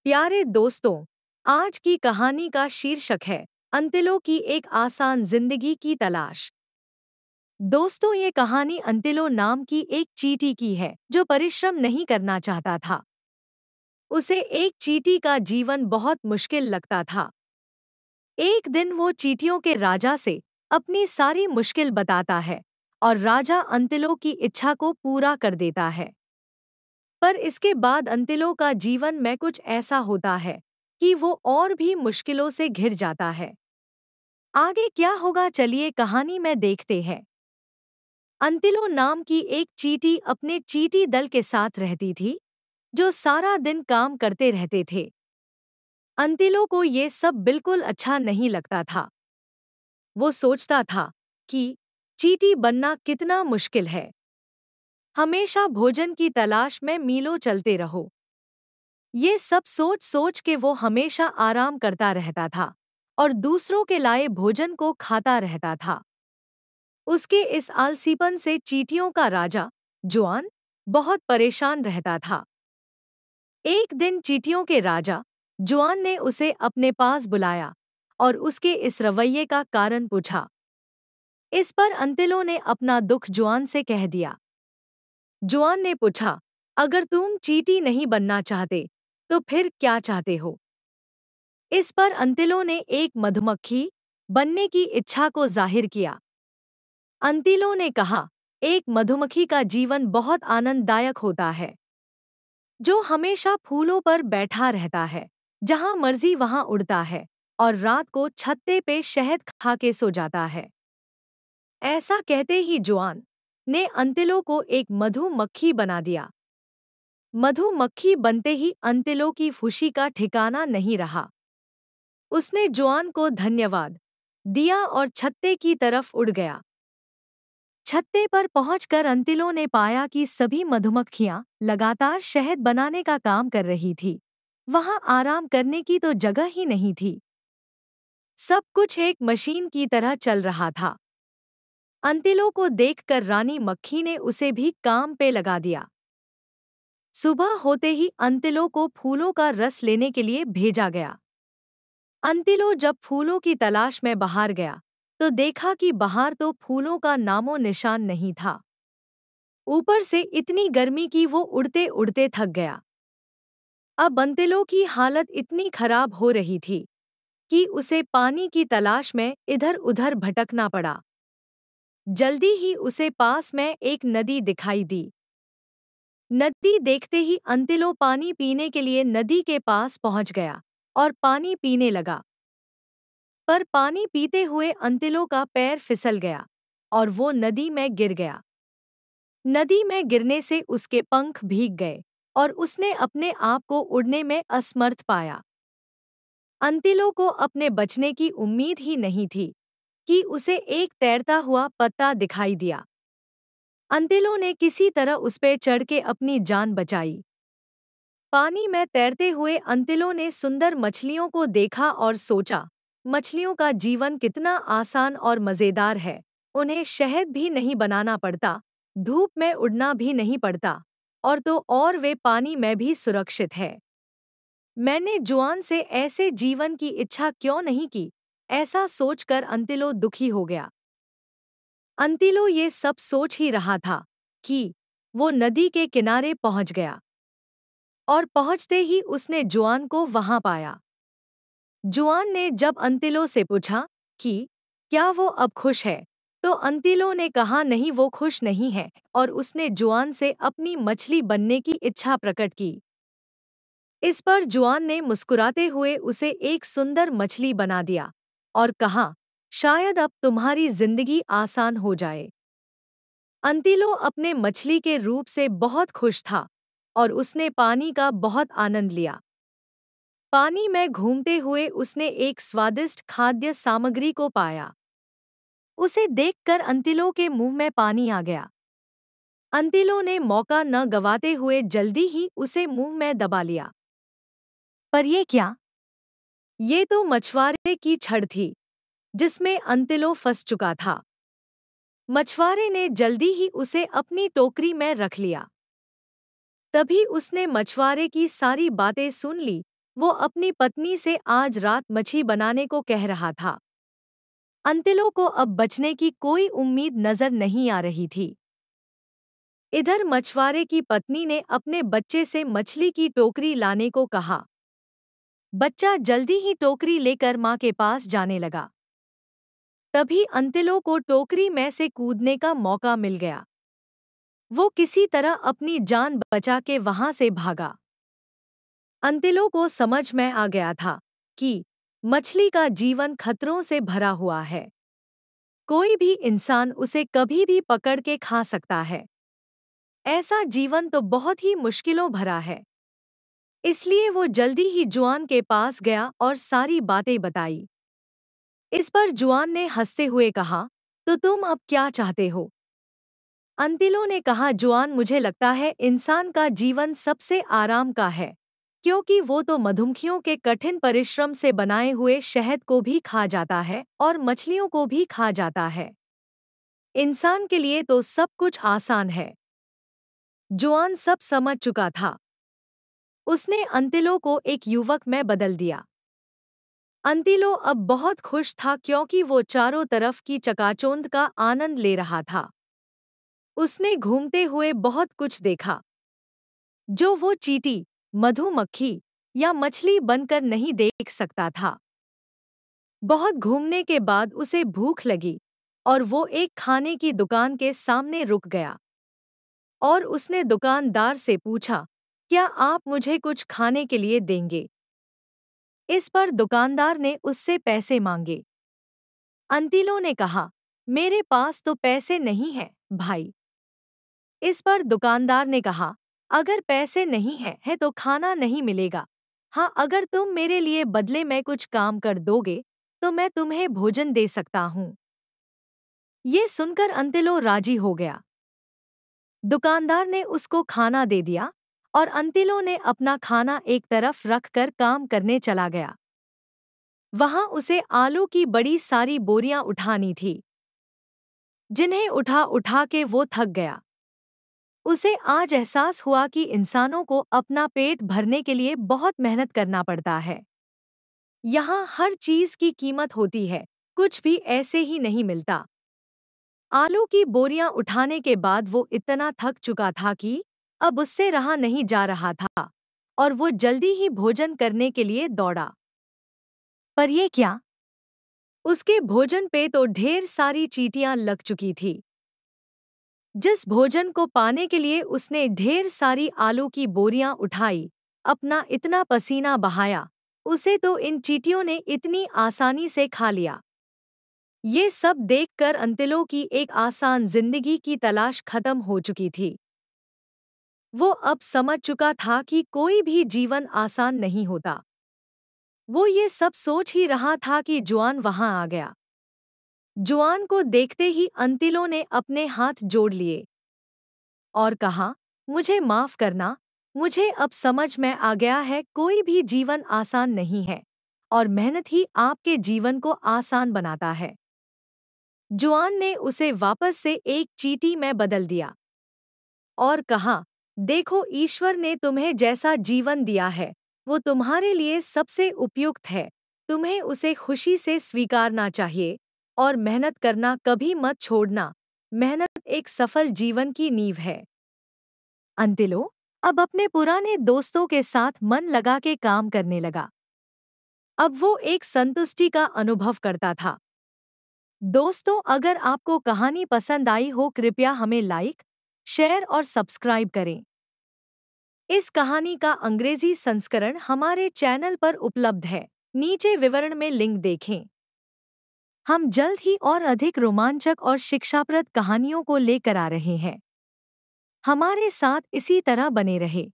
प्यारे दोस्तों, आज की कहानी का शीर्षक है अंतिलों की एक आसान जिंदगी की तलाश। दोस्तों, ये कहानी अंतिलो नाम की एक चींटी की है जो परिश्रम नहीं करना चाहता था। उसे एक चींटी का जीवन बहुत मुश्किल लगता था। एक दिन वो चींटियों के राजा से अपनी सारी मुश्किल बताता है और राजा अंतिलों की इच्छा को पूरा कर देता है। पर इसके बाद अंतिलों का जीवन में कुछ ऐसा होता है कि वो और भी मुश्किलों से घिर जाता है। आगे क्या होगा, चलिए कहानी में देखते हैं। अंतिलो नाम की एक चींटी अपने चींटी दल के साथ रहती थी, जो सारा दिन काम करते रहते थे। अंतिलो को ये सब बिल्कुल अच्छा नहीं लगता था। वो सोचता था कि चींटी बनना कितना मुश्किल है। हमेशा भोजन की तलाश में मीलों चलते रहो। ये सब सोच सोच के वो हमेशा आराम करता रहता था और दूसरों के लाए भोजन को खाता रहता था। उसके इस आलसीपन से चींटियों का राजा जुआन बहुत परेशान रहता था। एक दिन चींटियों के राजा जुआन ने उसे अपने पास बुलाया और उसके इस रवैये का कारण पूछा। इस पर अंतिलों ने अपना दुख जुआन से कह दिया। जुआन ने पूछा, अगर तुम चींटी नहीं बनना चाहते तो फिर क्या चाहते हो? इस पर अंतिलों ने एक मधुमक्खी बनने की इच्छा को जाहिर किया। अंतिलों ने कहा, एक मधुमक्खी का जीवन बहुत आनंददायक होता है, जो हमेशा फूलों पर बैठा रहता है, जहां मर्जी वहां उड़ता है और रात को छत्ते पे शहद खा के सो जाता है। ऐसा कहते ही जुआन ने अंतिलों को एक मधुमक्खी बना दिया। मधुमक्खी बनते ही अंतिलों की खुशी का ठिकाना नहीं रहा। उसने जुआन को धन्यवाद दिया और छत्ते की तरफ उड़ गया। छत्ते पर पहुंचकर अंतिलों ने पाया कि सभी मधुमक्खियां लगातार शहद बनाने का काम कर रही थी। वहां आराम करने की तो जगह ही नहीं थी। सब कुछ एक मशीन की तरह चल रहा था। अंतिलों को देखकर रानी मक्खी ने उसे भी काम पे लगा दिया। सुबह होते ही अंतिलों को फूलों का रस लेने के लिए भेजा गया। अंतिलो जब फूलों की तलाश में बाहर गया तो देखा कि बाहर तो फूलों का नामो निशान नहीं था। ऊपर से इतनी गर्मी कि वो उड़ते उड़ते थक गया। अब अंतिलो की हालत इतनी खराब हो रही थी कि उसे पानी की तलाश में इधर उधर भटकना पड़ा। जल्दी ही उसे पास में एक नदी दिखाई दी। नदी देखते ही अंतिलो पानी पीने के लिए नदी के पास पहुंच गया और पानी पीने लगा। पर पानी पीते हुए अंतिलों का पैर फिसल गया और वो नदी में गिर गया। नदी में गिरने से उसके पंख भीग गए और उसने अपने आप को उड़ने में असमर्थ पाया। अंतिलों को अपने बचने की उम्मीद ही नहीं थी कि उसे एक तैरता हुआ पत्ता दिखाई दिया। अंतिलों ने किसी तरह उस पे चढ़ के अपनी जान बचाई। पानी में तैरते हुए अंतिलों ने सुंदर मछलियों को देखा और सोचा, मछलियों का जीवन कितना आसान और मज़ेदार है। उन्हें शहद भी नहीं बनाना पड़ता, धूप में उड़ना भी नहीं पड़ता, और तो और वे पानी में भी सुरक्षित है। मैंने जुआन से ऐसे जीवन की इच्छा क्यों नहीं की? ऐसा सोचकर अंतिलो दुखी हो गया। अंतिलो ये सब सोच ही रहा था कि वो नदी के किनारे पहुंच गया और पहुंचते ही उसने जुआन को वहां पाया। जुआन ने जब अंतिलो से पूछा कि क्या वो अब खुश है, तो अंतिलो ने कहा नहीं, वो खुश नहीं है, और उसने जुआन से अपनी मछली बनने की इच्छा प्रकट की। इस पर जुआन ने मुस्कुराते हुए उसे एक सुंदर मछली बना दिया और कहा, शायद अब तुम्हारी जिंदगी आसान हो जाए। अंतिलो अपने मछली के रूप से बहुत खुश था और उसने पानी का बहुत आनंद लिया। पानी में घूमते हुए उसने एक स्वादिष्ट खाद्य सामग्री को पाया। उसे देखकर अंतिलो के मुंह में पानी आ गया। अंतिलो ने मौका न गवाते हुए जल्दी ही उसे मुंह में दबा लिया। पर ये क्या? ये तो मछुआरे की छड़ थी जिसमें अंतिलो फंस चुका था। मछुआरे ने जल्दी ही उसे अपनी टोकरी में रख लिया। तभी उसने मछुआरे की सारी बातें सुन ली वो अपनी पत्नी से आज रात मछली बनाने को कह रहा था। अंतिलो को अब बचने की कोई उम्मीद नजर नहीं आ रही थी। इधर मछुआरे की पत्नी ने अपने बच्चे से मछली की टोकरी लाने को कहा। बच्चा जल्दी ही टोकरी लेकर माँ के पास जाने लगा। तभी अंतिलो को टोकरी में से कूदने का मौका मिल गया। वो किसी तरह अपनी जान बचा के वहां से भागा। अंतिलो को समझ में आ गया था कि मछली का जीवन खतरों से भरा हुआ है। कोई भी इंसान उसे कभी भी पकड़ के खा सकता है। ऐसा जीवन तो बहुत ही मुश्किलों भरा है। इसलिए वो जल्दी ही जुआन के पास गया और सारी बातें बताई। इस पर जुआन ने हंसते हुए कहा, तो तुम अब क्या चाहते हो? अंतिलो ने कहा, जुआन, मुझे लगता है इंसान का जीवन सबसे आराम का है, क्योंकि वो तो मधुमक्खियों के कठिन परिश्रम से बनाए हुए शहद को भी खा जाता है और मछलियों को भी खा जाता है। इंसान के लिए तो सब कुछ आसान है। जुआन सब समझ चुका था। उसने अंतिलो को एक युवक में बदल दिया। अंतिलो अब बहुत खुश था क्योंकि वो चारों तरफ की चकाचौंध का आनंद ले रहा था। उसने घूमते हुए बहुत कुछ देखा जो वो चींटी, मधुमक्खी या मछली बनकर नहीं देख सकता था। बहुत घूमने के बाद उसे भूख लगी और वो एक खाने की दुकान के सामने रुक गया और उसने दुकानदार से पूछा, क्या आप मुझे कुछ खाने के लिए देंगे? इस पर दुकानदार ने उससे पैसे मांगे। अंतिलो ने कहा, मेरे पास तो पैसे नहीं हैं, भाई। इस पर दुकानदार ने कहा, अगर पैसे नहीं है तो खाना नहीं मिलेगा। हाँ, अगर तुम मेरे लिए बदले में कुछ काम कर दोगे तो मैं तुम्हें भोजन दे सकता हूँ। ये सुनकर अंतिलो राजी हो गया। दुकानदार ने उसको खाना दे दिया और अंतिलो ने अपना खाना एक तरफ रखकर काम करने चला गया। वहां उसे आलू की बड़ी सारी बोरियां उठानी थी, जिन्हें उठा उठा के वो थक गया। उसे आज एहसास हुआ कि इंसानों को अपना पेट भरने के लिए बहुत मेहनत करना पड़ता है। यहाँ हर चीज की कीमत होती है, कुछ भी ऐसे ही नहीं मिलता। आलू की बोरियां उठाने के बाद वो इतना थक चुका था कि अब उससे रहा नहीं जा रहा था और वो जल्दी ही भोजन करने के लिए दौड़ा। पर ये क्या? उसके भोजन पे तो ढेर सारी चींटियां लग चुकी थी। जिस भोजन को पाने के लिए उसने ढेर सारी आलू की बोरियां उठाई, अपना इतना पसीना बहाया, उसे तो इन चींटियों ने इतनी आसानी से खा लिया। ये सब देखकर अंतिलो की एक आसान जिंदगी की तलाश खत्म हो चुकी थी। वो अब समझ चुका था कि कोई भी जीवन आसान नहीं होता। वो ये सब सोच ही रहा था कि जुआन वहां आ गया। जुआन को देखते ही अंतिलो ने अपने हाथ जोड़ लिए और कहा, मुझे माफ करना, मुझे अब समझ में आ गया है कोई भी जीवन आसान नहीं है और मेहनत ही आपके जीवन को आसान बनाता है। जुआन ने उसे वापस से एक चींटी में बदल दिया और कहा, देखो, ईश्वर ने तुम्हें जैसा जीवन दिया है वो तुम्हारे लिए सबसे उपयुक्त है। तुम्हें उसे खुशी से स्वीकारना चाहिए और मेहनत करना कभी मत छोड़ना। मेहनत एक सफल जीवन की नींव है। अंतिलो अब अपने पुराने दोस्तों के साथ मन लगा के काम करने लगा। अब वो एक संतुष्टि का अनुभव करता था। दोस्तों, अगर आपको कहानी पसंद आई हो कृपया हमें लाइक, शेयर और सब्सक्राइब करें। इस कहानी का अंग्रेजी संस्करण हमारे चैनल पर उपलब्ध है, नीचे विवरण में लिंक देखें। हम जल्द ही और अधिक रोमांचक और शिक्षाप्रद कहानियों को लेकर आ रहे हैं। हमारे साथ इसी तरह बने रहे।